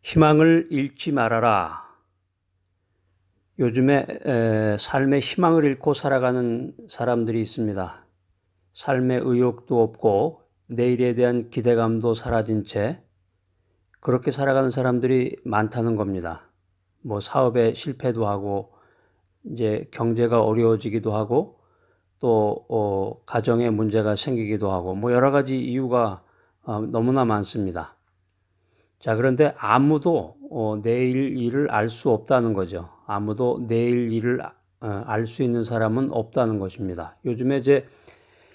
희망을 잃지 말아라. 요즘에 삶의 희망을 잃고 살아가는 사람들이 있습니다. 삶의 의욕도 없고 내일에 대한 기대감도 사라진 채 그렇게 살아가는 사람들이 많다는 겁니다. 뭐 사업에 실패도 하고 이제 경제가 어려워지기도 하고 또 가정에 문제가 생기기도 하고 뭐 여러 가지 이유가 너무나 많습니다. 자, 그런데 아무도 내일 일을 알 수 없다는 거죠. 아무도 내일 일을 알 수 있는 사람은 없다는 것입니다. 요즘에 이제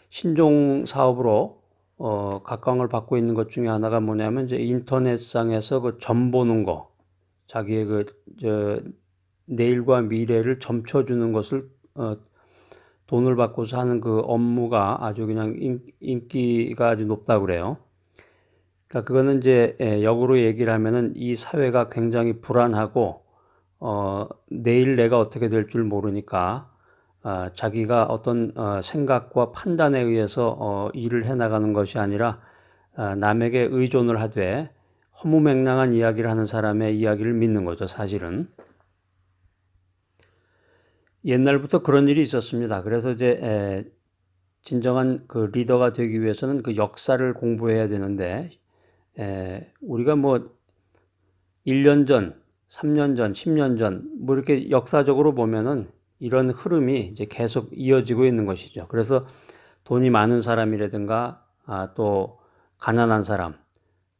신종 사업으로 각광을 받고 있는 것 중에 하나가 뭐냐면 이제 인터넷상에서 그 점 보는 거, 자기의 내일과 미래를 점쳐주는 것을 돈을 받고서 하는 그 업무가 아주 그냥 인기가 아주 높다고 그래요. 그러니까 그거는 이제 역으로 얘기를 하면은 이 사회가 굉장히 불안하고 내일 내가 어떻게 될 줄 모르니까 자기가 어떤 생각과 판단에 의해서 일을 해나가는 것이 아니라 남에게 의존을 하되 허무맹랑한 이야기를 하는 사람의 이야기를 믿는 거죠, 사실은. 옛날부터 그런 일이 있었습니다. 그래서 이제 진정한 그 리더가 되기 위해서는 그 역사를 공부해야 되는데 우리가 뭐 1년 전, 3년 전, 10년 전, 뭐 이렇게 역사적으로 보면은 이런 흐름이 이제 계속 이어지고 있는 것이죠. 그래서 돈이 많은 사람이라든가, 또 가난한 사람,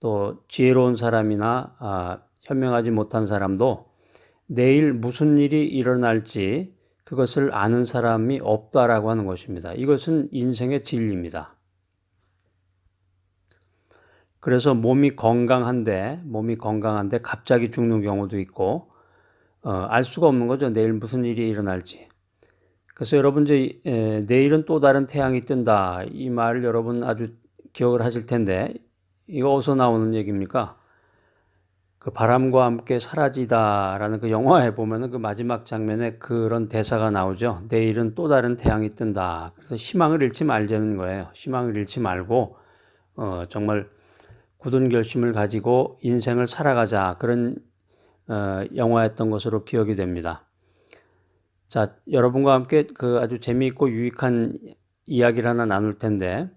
또 지혜로운 사람이나, 현명하지 못한 사람도 내일 무슨 일이 일어날지 그것을 아는 사람이 없다라고 하는 것입니다. 이것은 인생의 진리입니다. 그래서 몸이 건강한데 갑자기 죽는 경우도 있고 알 수가 없는 거죠. 내일 무슨 일이 일어날지. 그래서 여러분 이제 내일은 또 다른 태양이 뜬다. 이 말을 여러분 아주 기억을 하실 텐데 이거 어디서 나오는 얘기입니까? 그 바람과 함께 사라지다라는 그 영화에 보면은 그 마지막 장면에 그런 대사가 나오죠. 내일은 또 다른 태양이 뜬다. 그래서 희망을 잃지 말자는 거예요. 희망을 잃지 말고 정말 굳은 결심을 가지고 인생을 살아가자. 그런 영화였던 것으로 기억이 됩니다. 자, 여러분과 함께 그 아주 재미있고 유익한 이야기를 하나 나눌 텐데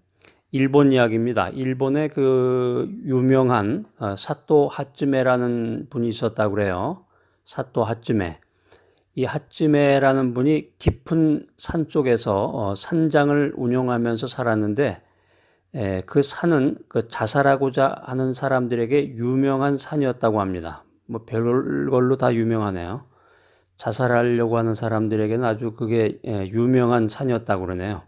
일본 이야기입니다. 일본의 그 유명한 사토 하츠메라는 분이 있었다고 그래요. 사토 하츠메. 이 하츠메라는 분이 깊은 산 쪽에서 산장을 운영하면서 살았는데 그 산은 그 자살하고자 하는 사람들에게 유명한 산이었다고 합니다. 뭐 별걸로 다 유명하네요. 자살하려고 하는 사람들에게는 아주 그게 유명한 산이었다고 그러네요.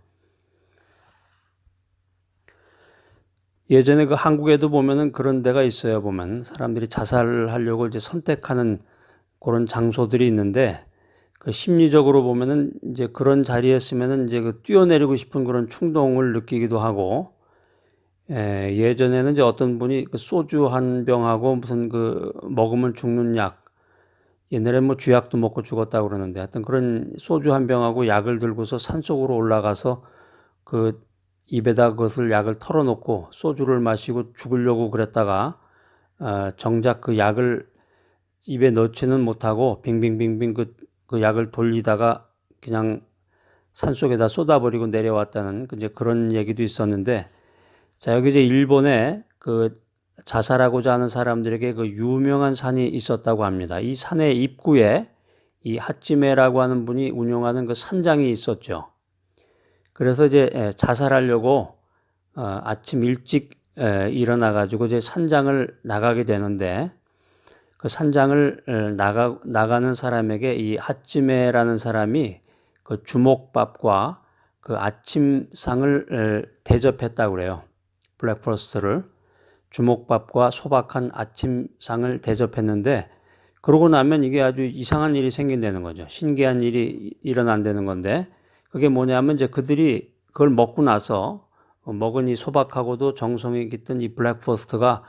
예전에 그 한국에도 보면은 그런 데가 있어요. 보면 사람들이 자살하려고 이제 선택하는 그런 장소들이 있는데 그 심리적으로 보면은 이제 그런 자리에 있으면은 이제 그 뛰어내리고 싶은 그런 충동을 느끼기도 하고 예전에는 이제 어떤 분이 그 소주 한 병하고 무슨 그 먹으면 죽는 약, 옛날에 뭐 쥐약도 먹고 죽었다고 그러는데 하여튼 그런 소주 한 병하고 약을 들고서 산속으로 올라가서 그 입에다 그것을 약을 털어놓고 소주를 마시고 죽으려고 그랬다가 정작 그 약을 입에 넣지는 못하고 빙빙빙빙 그 약을 돌리다가 그냥 산속에다 쏟아버리고 내려왔다는 이제 그런 얘기도 있었는데 자, 여기 이제 일본에 그 자살하고자 하는 사람들에게 그 유명한 산이 있었다고 합니다. 이 산의 입구에 이 하찌메라고 하는 분이 운영하는 그 산장이 있었죠. 그래서 이제 자살하려고 아침 일찍 일어나가지고 이제 산장을 나가게 되는데 그 산장을 나가는 사람에게 이 하찌메라는 사람이 그 주먹밥과 그 아침상을 대접했다고 그래요. 블랙퍼스트를 주먹밥과 소박한 아침상을 대접했는데 그러고 나면 이게 아주 이상한 일이 생긴다는 거죠. 신기한 일이 일어난다는 건데 그게 뭐냐면 이제 그들이 그걸 먹고 나서 먹은 이 소박하고도 정성이 깃든 이 블랙퍼스트가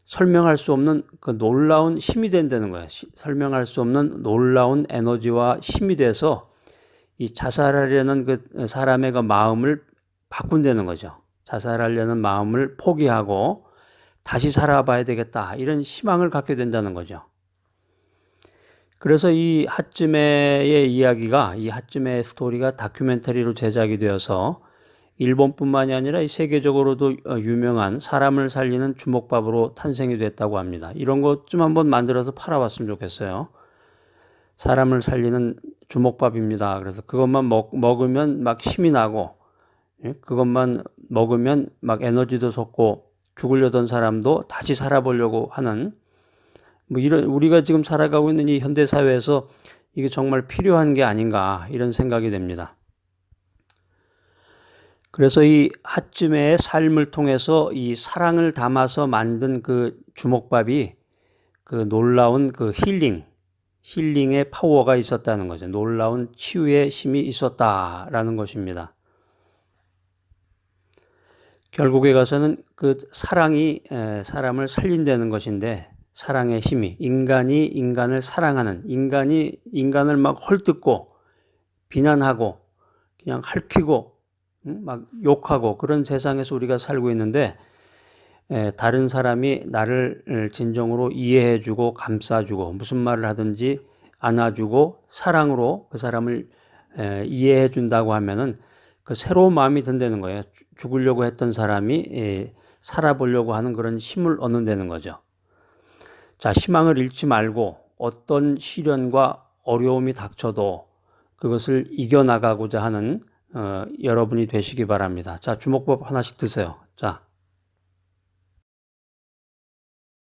설명할 수 없는 그 놀라운 힘이 된다는 거예요. 설명할 수 없는 놀라운 에너지와 힘이 돼서 이 자살하려는 그 사람의 그 마음을 바꾼다는 거죠. 자살하려는 마음을 포기하고 다시 살아봐야 되겠다, 이런 희망을 갖게 된다는 거죠. 그래서 이 하츠메의 이야기가, 이 하츠메의 스토리가 다큐멘터리로 제작이 되어서 일본뿐만이 아니라 세계적으로도 유명한 사람을 살리는 주먹밥으로 탄생이 됐다고 합니다. 이런 것 좀 한번 만들어서 팔아봤으면 좋겠어요. 사람을 살리는 주먹밥입니다. 그래서 그것만 먹으면 막 힘이 나고, 그것만 먹으면 막 에너지도 솟고, 죽으려던 사람도 다시 살아보려고 하는, 뭐 이런, 우리가 지금 살아가고 있는 이 현대 사회에서 이게 정말 필요한 게 아닌가, 이런 생각이 됩니다. 그래서 이 하츠메의 삶을 통해서 이 사랑을 담아서 만든 그 주먹밥이 그 놀라운 그 힐링의 파워가 있었다는 거죠. 놀라운 치유의 힘이 있었다라는 것입니다. 결국에 가서는 그 사랑이 사람을 살린다는 것인데, 사랑의 힘이, 인간이 인간을 사랑하는, 인간이 인간을 막 헐뜯고 비난하고 그냥 핥히고 막 욕하고 그런 세상에서 우리가 살고 있는데, 다른 사람이 나를 진정으로 이해해주고 감싸주고 무슨 말을 하든지 안아주고 사랑으로 그 사람을 이해해준다고 하면은 그 새로운 마음이 든다는 거예요. 죽으려고 했던 사람이 살아보려고 하는 그런 힘을 얻는다는 거죠. 자, 희망을 잃지 말고 어떤 시련과 어려움이 닥쳐도 그것을 이겨나가고자 하는 여러분이 되시기 바랍니다. 자, 주먹밥 하나씩 드세요. 자.